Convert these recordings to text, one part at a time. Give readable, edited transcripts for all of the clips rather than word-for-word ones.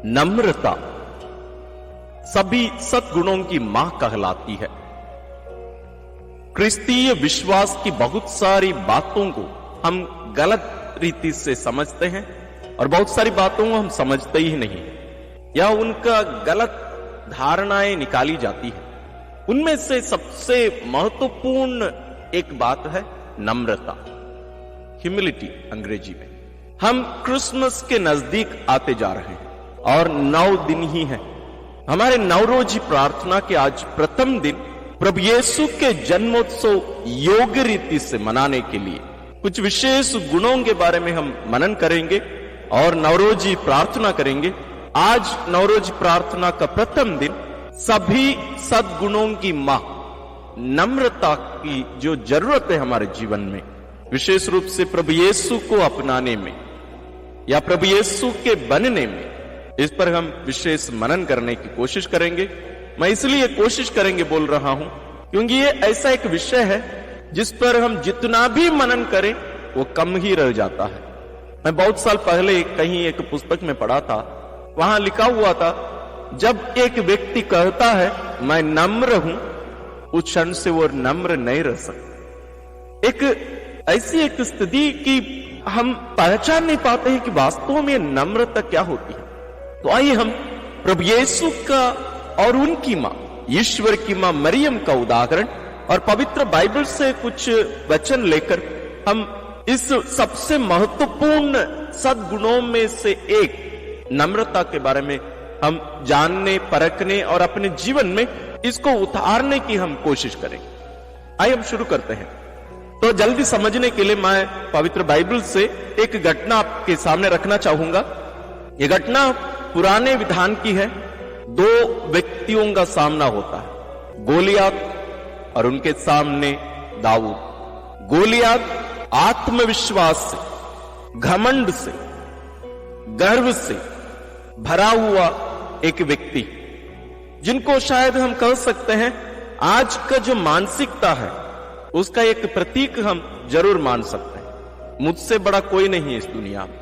नम्रता सभी सद्गुणों की मां कहलाती है। क्रिस्तीय विश्वास की बहुत सारी बातों को हम गलत रीति से समझते हैं और बहुत सारी बातों को हम समझते ही नहीं, या उनका गलत धारणाएं निकाली जाती है। उनमें से सबसे महत्वपूर्ण एक बात है नम्रता, ह्यूमिलिटी अंग्रेजी में। हम क्रिसमस के नजदीक आते जा रहे हैं और 9 दिन ही हैं। हमारे नवरोजी प्रार्थना के आज प्रथम दिन प्रभु यीशु के जन्मोत्सव योग्य रीति से मनाने के लिए कुछ विशेष गुणों के बारे में हम मनन करेंगे और नवरोजी प्रार्थना करेंगे। आज नवरोजी प्रार्थना का प्रथम दिन सभी सद्गुणों की मां नम्रता की जो जरूरत है हमारे जीवन में, विशेष रूप से प्रभु यीशु को अपनाने में या प्रभु यीशु के बनने में, इस पर हम विशेष मनन करने की कोशिश करेंगे। मैं इसलिए कोशिश करेंगे बोल रहा हूं क्योंकि ये ऐसा एक विषय है जिस पर हम जितना भी मनन करें वो कम ही रह जाता है। मैं बहुत साल पहले कहीं एक पुस्तक में पढ़ा था, वहां लिखा हुआ था जब एक व्यक्ति कहता है मैं नम्र हूं, उस क्षण से वो नम्र नहीं रह सकता। एक ऐसी एक स्थिति कि हम पहचान नहीं पाते हैं कि वास्तव में नम्रता क्या होती है। तो आइए हम प्रभु यीशु का और उनकी मां ईश्वर की मां मरियम का उदाहरण और पवित्र बाइबल से कुछ वचन लेकर हम इस सबसे महत्वपूर्ण सद्गुणों में से एक नम्रता के बारे में हम जानने, परखने और अपने जीवन में इसको उतारने की हम कोशिश करेंगे। आइए हम शुरू करते हैं। तो जल्दी समझने के लिए मैं पवित्र बाइबल से एक घटना आपके सामने रखना चाहूंगा। यह घटना पुराने विधान की है। 2 व्यक्तियों का सामना होता है, गोलियात और उनके सामने दाऊद। गोलियात आत्मविश्वास से, घमंड से, गर्व से भरा हुआ एक व्यक्ति, जिनको शायद हम कह सकते हैं आज का जो मानसिकता है उसका एक प्रतीक हम जरूर मान सकते हैं। मुझसे बड़ा कोई नहीं है इस दुनिया में,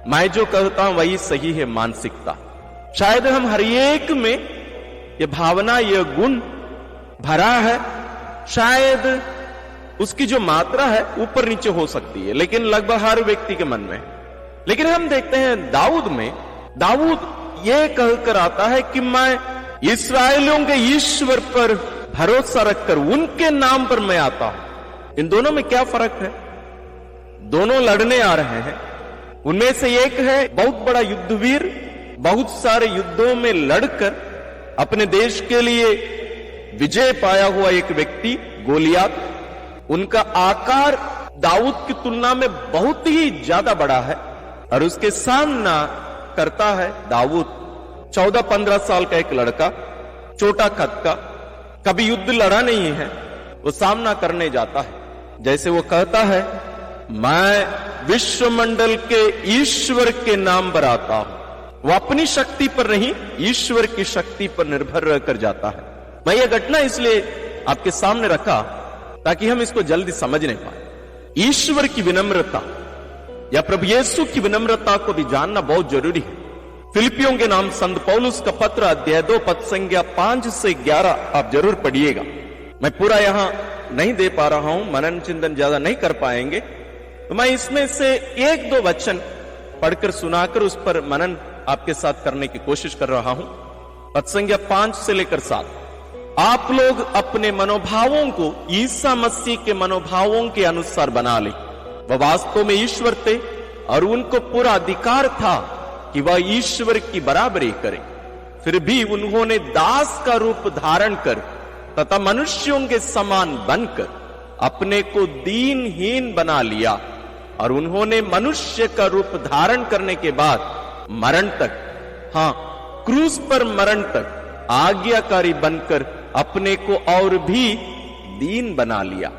मैं जो कहता हूं वही सही है मानसिकता। शायद हम हर एक में ये भावना, ये गुण भरा है। शायद उसकी जो मात्रा है ऊपर नीचे हो सकती है, लेकिन लगभग हर व्यक्ति के मन में है। लेकिन हम देखते हैं दाऊद में, दाऊद ये कहकर आता है कि मैं इस्राएलियों के ईश्वर पर भरोसा रखकर उनके नाम पर मैं आता हूं। इन दोनों में क्या फर्क है? दोनों लड़ने आ रहे हैं। उनमें से एक है बहुत बड़ा युद्धवीर, बहुत सारे युद्धों में लड़कर अपने देश के लिए विजय पाया हुआ एक व्यक्ति गोलियात। उनका आकार दाऊद की तुलना में बहुत ही ज्यादा बड़ा है और उसके सामना करता है दाऊद, 14-15 साल का एक लड़का, छोटा कद का, कभी युद्ध लड़ा नहीं है। वो सामना करने जाता है। जैसे वो कहता है मैं विश्वमंडल के ईश्वर के नाम पर आता हूं। वो अपनी शक्ति पर नहीं, ईश्वर की शक्ति पर निर्भर रहकर जाता है। मैं ये घटना इसलिए आपके सामने रखा ताकि हम इसको जल्दी समझने पाए। ईश्वर की विनम्रता या प्रभु यीशु की विनम्रता को भी जानना बहुत जरूरी है। फिलिपियों के नाम संत पौलुस का पत्र अध्याय 2 पद संख्या 5 से 11 आप जरूर पढ़िएगा। मैं पूरा यहां नहीं दे पा रहा हूं, मनन चिंतन ज्यादा नहीं कर पाएंगे, तो मैं इसमें से 1-2 वचन पढ़कर सुनाकर उस पर मनन आपके साथ करने की कोशिश कर रहा हूं। पद संख्या 5 से लेकर 7। आप लोग अपने मनोभावों को ईसा मसीह के मनोभावों के अनुसार बना ले। वह वास्तव में ईश्वर थे और उनको पूरा अधिकार था कि वह ईश्वर की बराबरी करे। फिर भी उन्होंने दास का रूप धारण कर तथा मनुष्यों के समान बनकर अपने को दीनहीन बना लिया और उन्होंने मनुष्य का रूप धारण करने के बाद मरण तक, हां क्रूस पर मरण तक आज्ञाकारी बनकर अपने को और भी दीन बना लिया।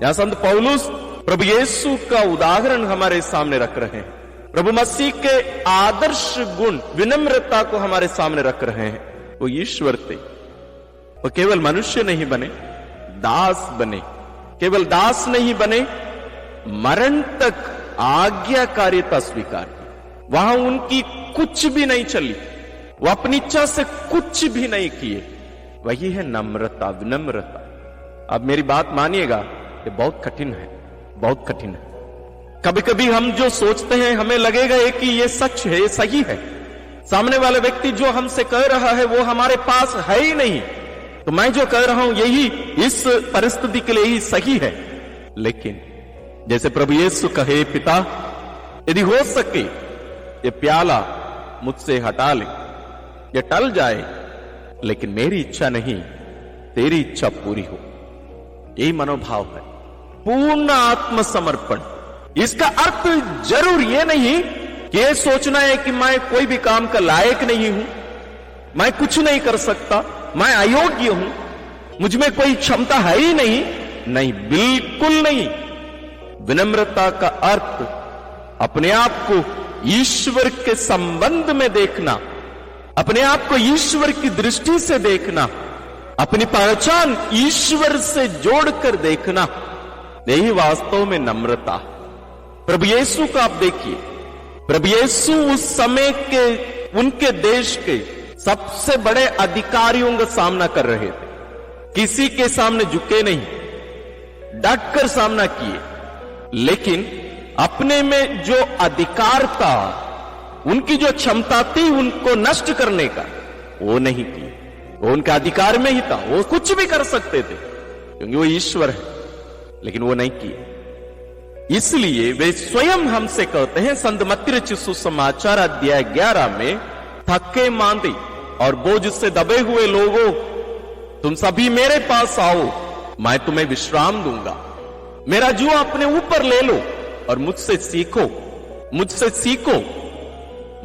यहां संत पौलुस प्रभु यीशु का उदाहरण हमारे सामने रख रहे हैं। प्रभु मसीह के आदर्श गुण विनम्रता को हमारे सामने रख रहे हैं। वो ईश्वर थे, वो केवल मनुष्य नहीं बने, दास बने। केवल दास नहीं बने, मरण तक आज्ञाकारिता स्वीकार की। वहां उनकी कुछ भी नहीं चली, वो अपनी इच्छा से कुछ भी नहीं किए। वही है नम्रता, विनम्रता। अब मेरी बात मानिएगा, ये बहुत कठिन है, बहुत कठिन है। कभी कभी हम जो सोचते हैं हमें लगेगा कि ये सच है, ये सही है। सामने वाला व्यक्ति जो हमसे कह रहा है वो हमारे पास है ही नहीं, तो मैं जो कह रहा हूं यही इस परिस्थिति के लिए ही सही है। लेकिन जैसे प्रभु यीशु कहे, पिता यदि हो सके ये प्याला मुझसे हटा ले, ये टल जाए, लेकिन मेरी इच्छा नहीं तेरी इच्छा पूरी हो। यही मनोभाव है, पूर्ण आत्मसमर्पण। इसका अर्थ जरूर ये नहीं कि ये सोचना है कि मैं कोई भी काम का लायक नहीं हूं, मैं कुछ नहीं कर सकता, मैं अयोग्य हूं, मुझ में कोई क्षमता है ही नहीं। नहीं, बिल्कुल नहीं। विनम्रता का अर्थ अपने आप को ईश्वर के संबंध में देखना, अपने आप को ईश्वर की दृष्टि से देखना, अपनी पहचान ईश्वर से जोड़कर देखना, यही वास्तव में नम्रता। प्रभु यीशु का आप देखिए, प्रभु यीशु उस समय के उनके देश के सबसे बड़े अधिकारियों का सामना कर रहे थे। किसी के सामने झुके नहीं, डटकर सामना किए, लेकिन अपने में जो अधिकार था, उनकी जो क्षमता थी उनको नष्ट करने का, वो नहीं की। वो उनका अधिकार में ही था, वो कुछ भी कर सकते थे क्योंकि वो ईश्वर है, लेकिन वो नहीं किए। इसलिए वे स्वयं हमसे कहते हैं, संत मत्ती रचित सुसमाचार अध्याय 11 में, थके मांदे और बोझ से दबे हुए लोगों, तुम सभी मेरे पास आओ, मैं तुम्हें विश्राम दूंगा। मेरा जुआ अपने ऊपर ले लो और मुझसे सीखो, मुझसे सीखो,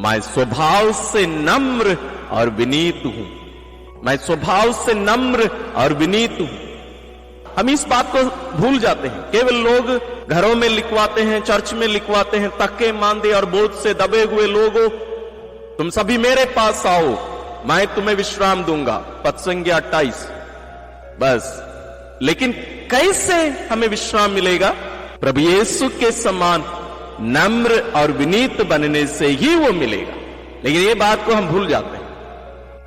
मैं स्वभाव से नम्र और विनीत हूं। मैं स्वभाव से नम्र और विनीत हूं। हम इस बात को भूल जाते हैं। केवल लोग घरों में लिखवाते हैं, चर्च में लिखवाते हैं, थके मांदे और बोझ से दबे हुए लोगों, तुम सभी मेरे पास आओ, मैं तुम्हें विश्राम दूंगा। पद संख्या 28। बस, लेकिन कैसे हमें विश्राम मिलेगा? प्रभु यीशु के समान नम्र और विनीत बनने से ही वो मिलेगा। लेकिन ये बात को हम भूल जाते हैं।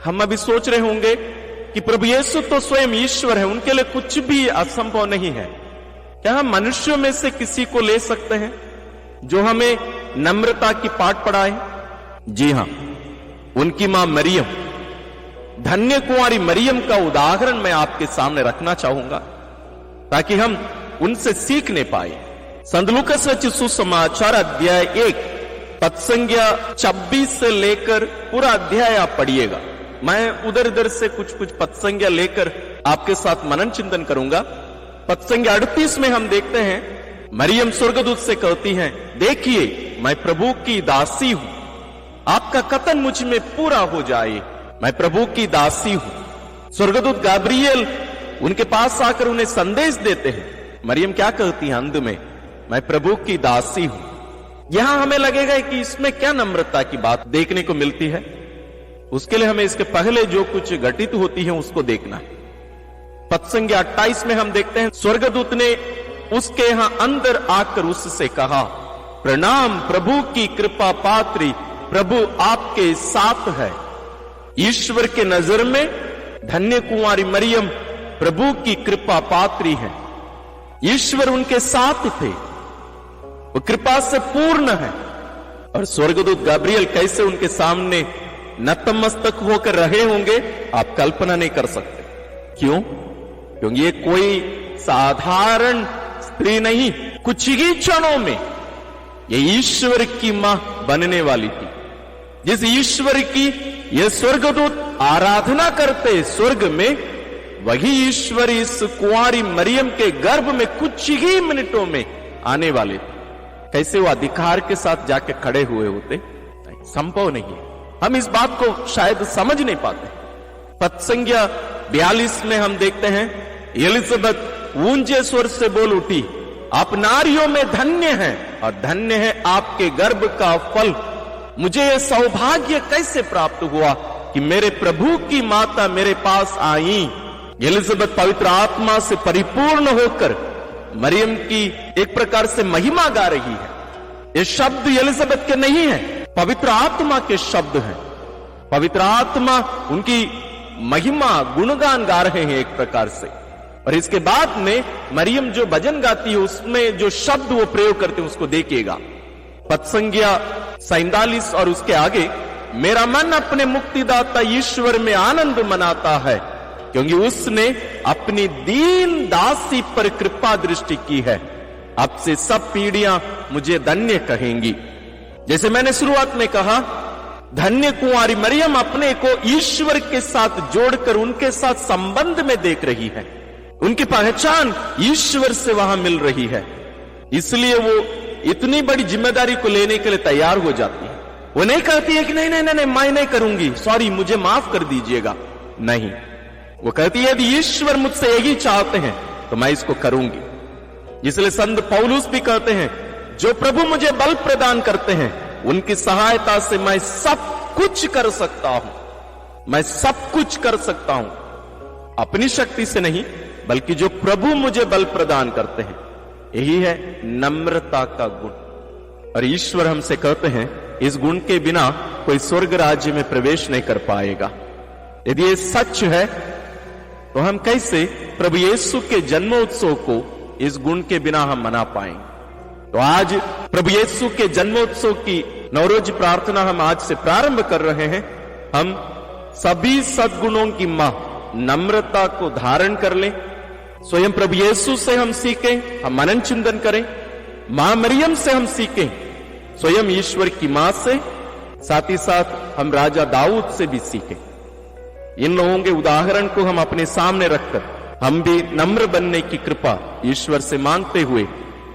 हम अभी सोच रहे होंगे कि प्रभु यीशु तो स्वयं ईश्वर है, उनके लिए कुछ भी असंभव नहीं है। क्या हम मनुष्यों में से किसी को ले सकते हैं जो हमें नम्रता की पाठ पढ़ाए? जी हां, उनकी मां मरियम, धन्य कुंवारी मरियम का उदाहरण मैं आपके सामने रखना चाहूंगा ताकि हम उनसे सीखने पाए। संत लूकास रचित सुसमाचार अध्याय 1 पद संख्या 26 से लेकर पूरा अध्याय आप पढ़िएगा। मैं उधर इधर से कुछ पद संख्या लेकर आपके साथ मनन चिंतन करूंगा। पद संख्या 38 में हम देखते हैं, मरियम स्वर्गदूत से कहती हैं, देखिए मैं प्रभु की दासी हूं, आपका कथन मुझ में पूरा हो जाए, मैं प्रभु की दासी हूं। स्वर्गदूत गाब्रियल उनके पास आकर उन्हें संदेश देते हैं। मरियम क्या कहती है अंत में? मैं प्रभु की दासी हूं। यहां हमें लगेगा कि इसमें क्या नम्रता की बात देखने को मिलती है। उसके लिए हमें इसके पहले जो कुछ घटित होती है उसको देखना है। पद संख्या 28 में हम देखते हैं, स्वर्गदूत ने उसके यहां अंदर आकर उससे कहा, प्रणाम प्रभु की कृपा पात्री, प्रभु आपके साथ है। ईश्वर के नजर में धन्य कुंवारी मरियम प्रभु की कृपा पात्री है। ईश्वर उनके साथ थे, वो कृपा से पूर्ण है। और स्वर्गदूत गाब्रियल कैसे उनके सामने नतमस्तक होकर रहे होंगे आप कल्पना नहीं कर सकते। क्यों? क्योंकि ये कोई साधारण स्त्री नहीं, कुछ ही क्षणों में ये ईश्वर की मां बनने वाली थी। जिस ईश्वर की ये स्वर्गदूत आराधना करते स्वर्ग में, वही ईश्वर इस कुंवारी मरियम के गर्भ में कुछ ही मिनटों में आने वाले थे। कैसे वो अधिकार के साथ जाके खड़े हुए होते? संभव नहीं है। हम इस बात को शायद समझ नहीं पाते। पद संख्या 42 में हम देखते हैं, एलिजाबेथ ऊंचे स्वर से बोल उठी, आप नारियों में धन्य हैं और धन्य है आपके गर्भ का फल। मुझे यह सौभाग्य कैसे प्राप्त हुआ कि मेरे प्रभु की माता मेरे पास आई। एलिजाबेथ पवित्र आत्मा से परिपूर्ण होकर मरियम की एक प्रकार से महिमा गा रही है। ये शब्द एलिजाबेथ के नहीं है, पवित्र आत्मा के शब्द हैं। पवित्र आत्मा उनकी महिमा गुणगान गा रहे हैं एक प्रकार से। और इसके बाद में मरियम जो भजन गाती है उसमें जो शब्द वो प्रयोग करते हैं उसको देखिएगा। पद संज्ञा 47 और उसके आगे, मेरा मन अपने मुक्तिदाता ईश्वर में आनंद मनाता है, क्योंकि उसने अपनी दीन दासी पर कृपा दृष्टि की है। अब से सब पीढ़ियां मुझे धन्य कहेंगी। जैसे मैंने शुरुआत में कहा, धन्य कुंवारी मरियम अपने को ईश्वर के साथ जोड़कर उनके साथ संबंध में देख रही है। उनकी पहचान ईश्वर से वहां मिल रही है, इसलिए वो इतनी बड़ी जिम्मेदारी को लेने के लिए तैयार हो जाती है। वो नहीं कहती है कि नहीं नहीं नहीं मैं नहीं करूंगी, सॉरी मुझे माफ कर दीजिएगा। नहीं, वो कहती है यदि ईश्वर मुझसे यही चाहते हैं तो मैं इसको करूंगी। इसलिए संत पौलुस भी कहते हैं, जो प्रभु मुझे बल प्रदान करते हैं उनकी सहायता से मैं सब कुछ कर सकता हूं। मैं सब कुछ कर सकता हूं, अपनी शक्ति से नहीं, बल्कि जो प्रभु मुझे बल प्रदान करते हैं। यही है नम्रता का गुण। और ईश्वर हमसे कहते हैं इस गुण के बिना कोई स्वर्ग राज्य में प्रवेश नहीं कर पाएगा। यदि ये सच है तो हम कैसे प्रभु यीशु के जन्मोत्सव को इस गुण के बिना हम मना पाएंगे? तो आज प्रभु यीशु के जन्मोत्सव की नवरोज प्रार्थना हम आज से प्रारंभ कर रहे हैं। हम सभी सद्गुणों की मां नम्रता को धारण कर लें। स्वयं प्रभु यीशु से हम सीखें, हम मनन चिंतन करें। मां मरियम से हम सीखें, स्वयं ईश्वर की मां से, साथ ही साथ हम राजा दाऊद से भी सीखें। इन लोगों के उदाहरण को हम अपने सामने रखकर हम भी नम्र बनने की कृपा ईश्वर से मांगते हुए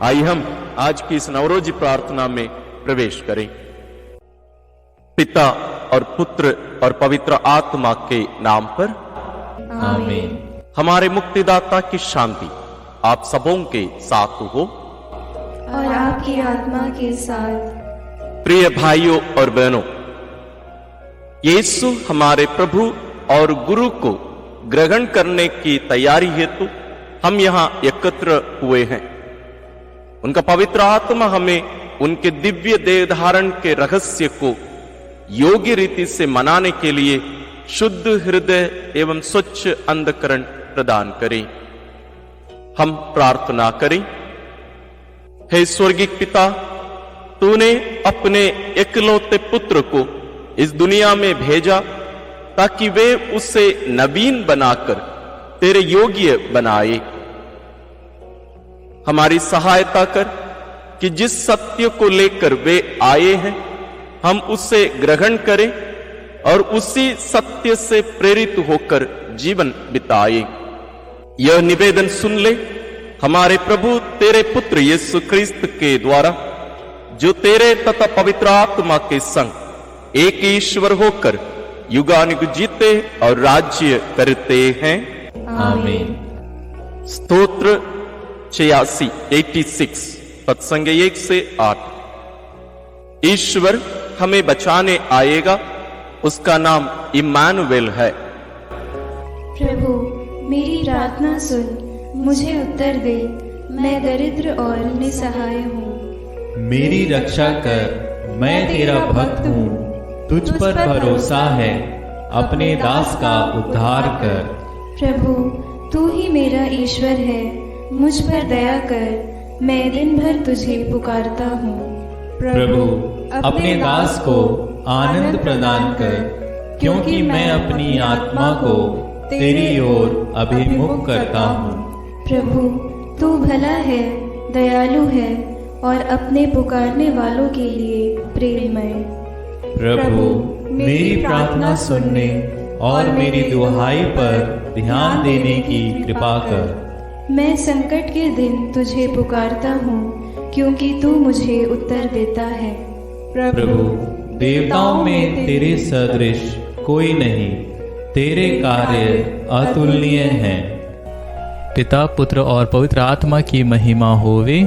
आइए हम आज की इस नवरोजी प्रार्थना में प्रवेश करें। पिता और पुत्र और पवित्र आत्मा के नाम पर आमीन। हमारे मुक्तिदाता की शांति आप सबों के साथ हो और आपकी आत्मा के साथ। प्रिय भाइयों और बहनों, यीशु हमारे प्रभु और गुरु को ग्रहण करने की तैयारी हेतु हम यहां एकत्र हुए हैं। उनका पवित्र आत्मा हमें उनके दिव्य देह धारण के रहस्य को योग्य रीति से मनाने के लिए शुद्ध हृदय एवं स्वच्छ अंतःकरण प्रदान करें। हम प्रार्थना करें। हे स्वर्गीय पिता, तूने अपने इकलौते पुत्र को इस दुनिया में भेजा ताकि वे उसे नवीन बनाकर तेरे योग्य बनाए। हमारी सहायता कर कि जिस सत्य को लेकर वे आए हैं हम उसे ग्रहण करें और उसी सत्य से प्रेरित होकर जीवन बिताए। यह निवेदन सुन ले हमारे प्रभु तेरे पुत्र यीशु क्रिस्त के द्वारा, जो तेरे तथा पवित्र आत्मा के संग एक ईश्वर होकर युगानुग जीते और राज्य करते हैं। आमीन। स्तोत्र 86 पद संज्ञा 1 से 8। ईश्वर हमें बचाने आएगा, उसका नाम इम्मानुएल है। प्रभु मेरी प्रार्थना सुन, मुझे उत्तर दे, मैं दरिद्र और निसहाय हूँ। मेरी रक्षा कर, मैं तेरा भक्त हूँ, तुझ पर भरोसा है, अपने दास का उद्धार कर। प्रभु तू ही मेरा ईश्वर है, मुझ पर दया कर, मैं दिन भर तुझे पुकारता हूँ। प्रभु अपने दास को आनंद प्रदान कर, क्योंकि मैं अपनी आत्मा को तेरी ओर अभिमुख करता हूँ। प्रभु तू भला है, दयालु है और अपने पुकारने वालों के लिए प्रेममय। प्रभु मेरी प्रार्थना सुनने और मेरी दुहाई पर ध्यान देने की कृपा कर। मैं संकट के दिन तुझे पुकारता हूँ, क्योंकि तू मुझे उत्तर देता है। प्रभु देवताओं में तेरे सदृश कोई नहीं, तेरे कार्य अतुलनीय हैं। पिता पुत्र और पवित्र आत्मा की महिमा होवे,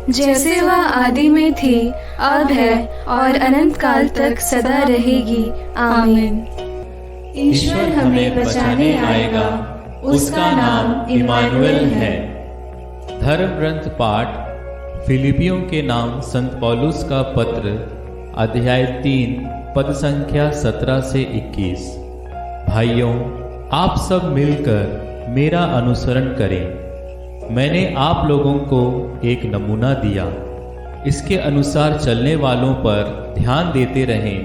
जैसे वह आदि में थी, अब है और अनंत काल तक सदा रहेगी। आमीन। ईश्वर हमें बचाने आएगा, उसका नाम इम्मानुएल है। धर्म ग्रंथ पाठ फिलिपियों के नाम संत पौलुस का पत्र अध्याय 3 पद संख्या 17 से 21। भाइयों, आप सब मिलकर मेरा अनुसरण करें। मैंने आप लोगों को एक नमूना दिया, इसके अनुसार चलने वालों पर ध्यान देते रहें,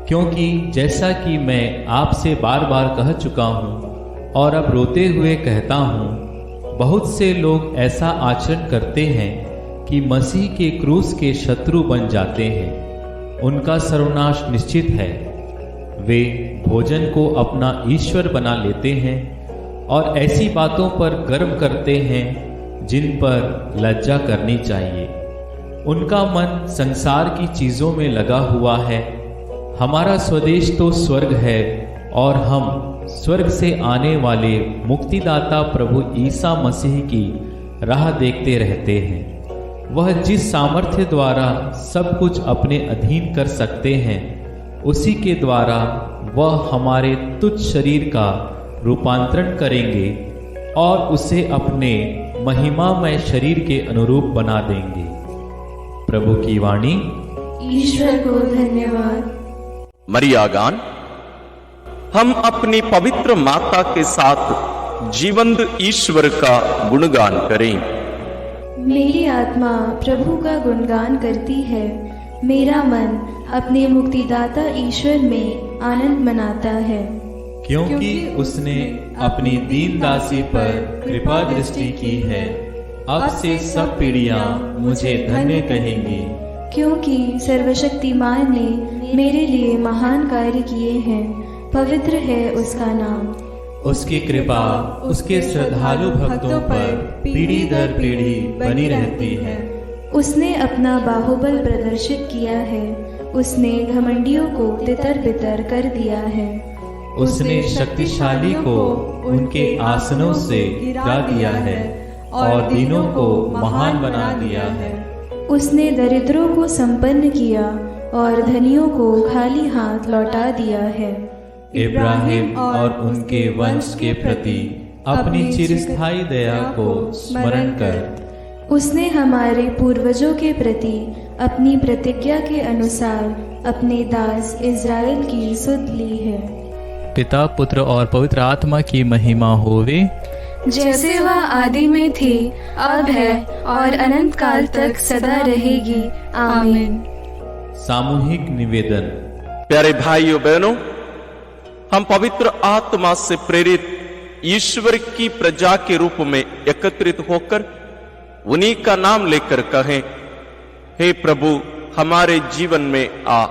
क्योंकि जैसा कि मैं आपसे बार बार कह चुका हूँ और अब रोते हुए कहता हूँ, बहुत से लोग ऐसा आचरण करते हैं कि मसीह के क्रूस के शत्रु बन जाते हैं। उनका सर्वनाश निश्चित है। वे भोजन को अपना ईश्वर बना लेते हैं और ऐसी बातों पर गर्व करते हैं जिन पर लज्जा करनी चाहिए। उनका मन संसार की चीजों में लगा हुआ है। हमारा स्वदेश तो स्वर्ग है और हम स्वर्ग से आने वाले मुक्तिदाता प्रभु ईसा मसीह की राह देखते रहते हैं। वह जिस सामर्थ्य द्वारा सब कुछ अपने अधीन कर सकते हैं, उसी के द्वारा वह हमारे तुच्छ शरीर का रूपांतरण करेंगे और उसे अपने महिमामय शरीर के अनुरूप बना देंगे। प्रभु की वाणी। ईश्वर को धन्यवाद। मरिया गान। हम अपनी पवित्र माता के साथ जीवंत ईश्वर का गुणगान करें। मेरी आत्मा प्रभु का गुणगान करती है। मेरा मन अपने मुक्तिदाता ईश्वर में आनंद मनाता है, क्योंकि उसने अपनी दीन दासी पर कृपा दृष्टि की है। अब से सब पीढ़ियां मुझे धन्य कहेंगी, क्योंकि सर्वशक्तिमान ने मेरे लिए महान कार्य किए हैं। पवित्र है उसका नाम। उसकी कृपा उसके श्रद्धालु भक्तों पर पीढ़ी दर पीढ़ी बनी रहती है। उसने अपना बाहुबल प्रदर्शित किया है। उसने घमंडियों को तितर बितर कर दिया है। उसने शक्तिशाली को उनके आसनों से गिरा दिया है और दीनों को महान बना दिया है। उसने दरिद्रों को संपन्न किया और धनियों को खाली हाथ लौटा दिया है। इब्राहिम और उनके वंश के प्रति अपनी चिरस्थायी दया को स्मरण कर उसने हमारे पूर्वजों के प्रति अपनी प्रतिज्ञा के अनुसार अपने दास इज़राइल की सुध ली है। पिता, पुत्र और पवित्र आत्मा की महिमा होवे, जैसे वह आदि में थी, अब है और अनंत काल तक सदा रहेगी। आमीन। सामूहिक निवेदन। प्यारे भाइयों बहनों, हम पवित्र आत्मा से प्रेरित ईश्वर की प्रजा के रूप में एकत्रित होकर उन्हीं का नाम लेकर कहें, हे प्रभु हमारे जीवन में आ।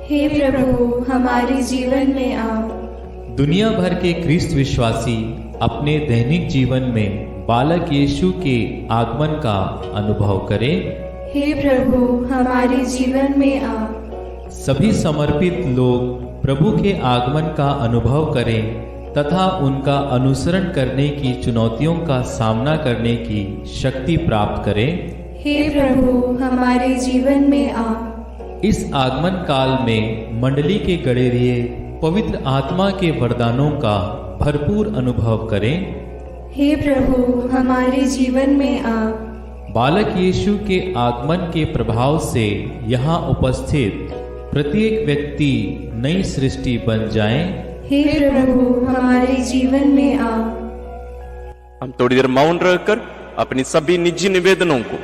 हे प्रभु हमारे जीवन में आ। दुनिया भर के ख्रिस्त विश्वासी अपने दैनिक जीवन में बालक यीशु के आगमन का अनुभव करें। हे प्रभु हमारे जीवन में आ। सभी समर्पित लोग प्रभु के आगमन का अनुभव करें तथा उनका अनुसरण करने की चुनौतियों का सामना करने की शक्ति प्राप्त करें। हे प्रभु हमारे जीवन में आ। इस आगमन काल में मंडली के गडेरिये पवित्र आत्मा के वरदानों का भरपूर अनुभव करें। हे प्रभु हमारे जीवन में आ। बालक यीशु के आगमन के प्रभाव से यहाँ उपस्थित प्रत्येक व्यक्ति नई सृष्टि बन जाए। हे प्रभु हमारे जीवन में आ। हम थोड़ी देर मौन रहकर अपनी सभी निजी निवेदनों को,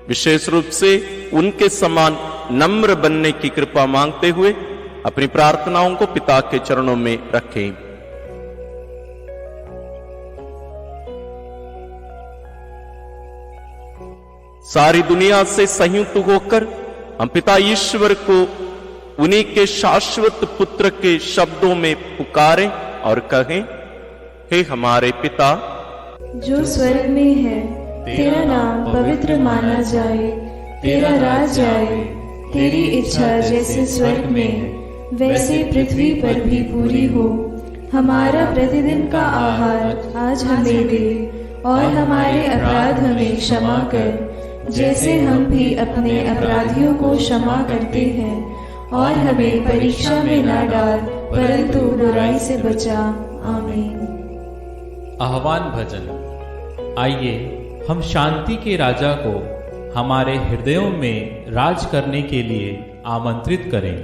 विशेष रूप से उनके समान नम्र बनने की कृपा मांगते हुए अपनी प्रार्थनाओं को पिता के चरणों में रखें। सारी दुनिया से संयुक्त होकर हम पिता ईश्वर को उन्हीं के शाश्वत पुत्र के शब्दों में पुकारें और कहें, हे हमारे पिता जो स्वर्ग में है, तेरा नाम पवित्र माना जाए, तेरा राज आए, तेरी इच्छा जैसे स्वर्ग में वैसे पृथ्वी पर भी पूरी हो। हमारा प्रतिदिन का आहार आज हमें दे और हमारे अपराध हमें क्षमा कर, जैसे हम भी अपने अपराधियों को क्षमा करते हैं, और हमें परीक्षा में न डाल परंतु बुराई से बचा। आमीन। आह्वान भजन। आइए हम शांति के राजा को हमारे हृदयों में राज करने के लिए आमंत्रित करें।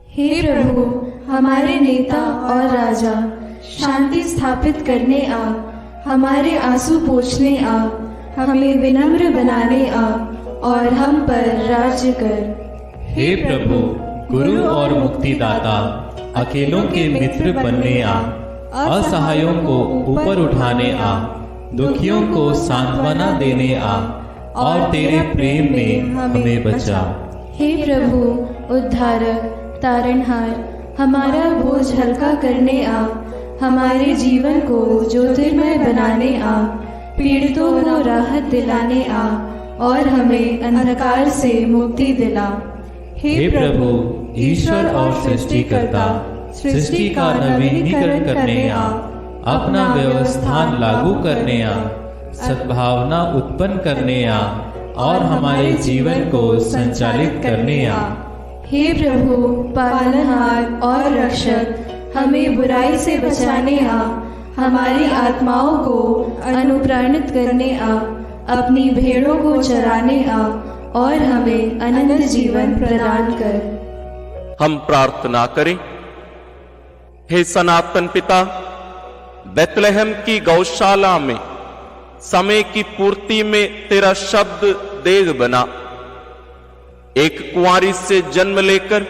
हे प्रभु, हमारे नेता और राजा, शांति स्थापित करने आ, हमारे आंसू पोंछने आ, हमें विनम्र बनाने आ और हम पर राज्य कर। हे प्रभु, गुरु और मुक्तिदाता, अकेलों के मित्र बनने आ, असहायों को ऊपर उठाने आ, दुखियों को सांत्वना देने आ और तेरे प्रेम में हमें बचा। हे प्रभु, उद्धारक, तारणहार, हमारा बोझ हल्का करने आ, हमारे जीवन को ज्योतिर्मय बनाने आ, पीड़ितों को राहत दिलाने आ और हमें अंधकार से मुक्ति दिला। हे प्रभु, ईश्वर और सृष्टिकर्ता, सृष्टि का नवीनीकरण करने आ, अपना व्यवस्थान लागू करने आ, सद्भावना उत्पन्न करने आ और हमारे जीवन को संचालित करने आ। हे प्रभु, पालनहार और रक्षक, हमें बुराई से बचाने आ, हमारी आत्माओं को अनुप्राणित करने आ, अपनी भेड़ों को चराने आ और हमें अनंत जीवन प्रदान कर। हम प्रार्थना करें। हे सनातन पिता, बेतलहम की गौशाला में समय की पूर्ति में तेरा शब्द देह बना। एक कुंवारी से जन्म लेकर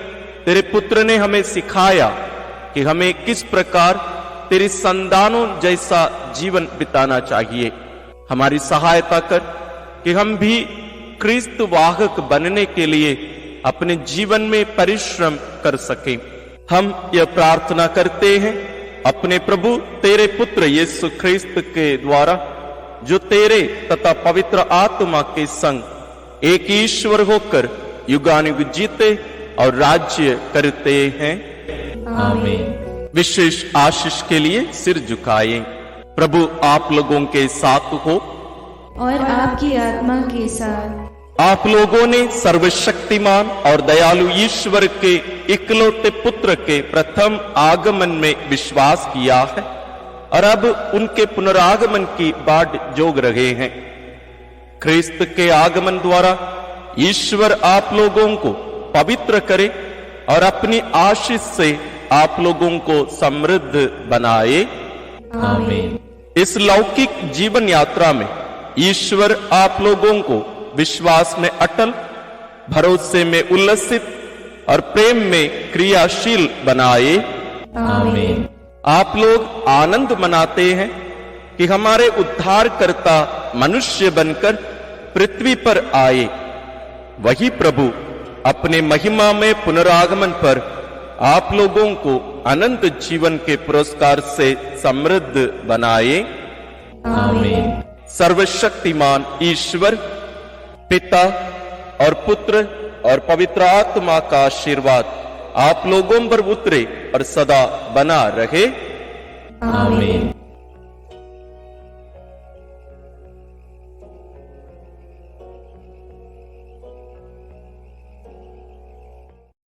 तेरे पुत्र ने हमें सिखाया कि हमें किस प्रकार तेरी संतानों जैसा जीवन बिताना चाहिए। हमारी सहायता कर कि हम भी क्रिस्त वाहक बनने के लिए अपने जीवन में परिश्रम कर सकें। हम यह प्रार्थना करते हैं अपने प्रभु तेरे पुत्र यीशु ख्रिस्त के द्वारा, जो तेरे तथा पवित्र आत्मा के संग एक ईश्वर होकर युगानुग जीते और राज्य करते हैं। आमीन। विशेष आशीष के लिए सिर झुकाएं। प्रभु आप लोगों के साथ हो और आपकी आत्मा के साथ। आप लोगों ने सर्वशक्तिमान और दयालु ईश्वर के इकलौते पुत्र के प्रथम आगमन में विश्वास किया है और अब उनके पुनरागमन की बाट जोग रहे हैं। ख्रिस्त के आगमन द्वारा ईश्वर आप लोगों को पवित्र करे और अपनी आशीष से आप लोगों को समृद्ध बनाए। आमीन। इस लौकिक जीवन यात्रा में ईश्वर आप लोगों को विश्वास में अटल, भरोसे में उल्लसित और प्रेम में क्रियाशील बनाए। आमीन। आप लोग आनंद मनाते हैं कि हमारे उद्धारकर्ता मनुष्य बनकर पृथ्वी पर आए। वही प्रभु अपने महिमा में पुनरागमन पर आप लोगों को अनंत जीवन के पुरस्कार से समृद्ध बनाए। आमीन। सर्वशक्तिमान ईश्वर पिता और पुत्र और पवित्र आत्मा का आशीर्वाद आप लोगों पर उतरे और सदा बना रहे। आमीन।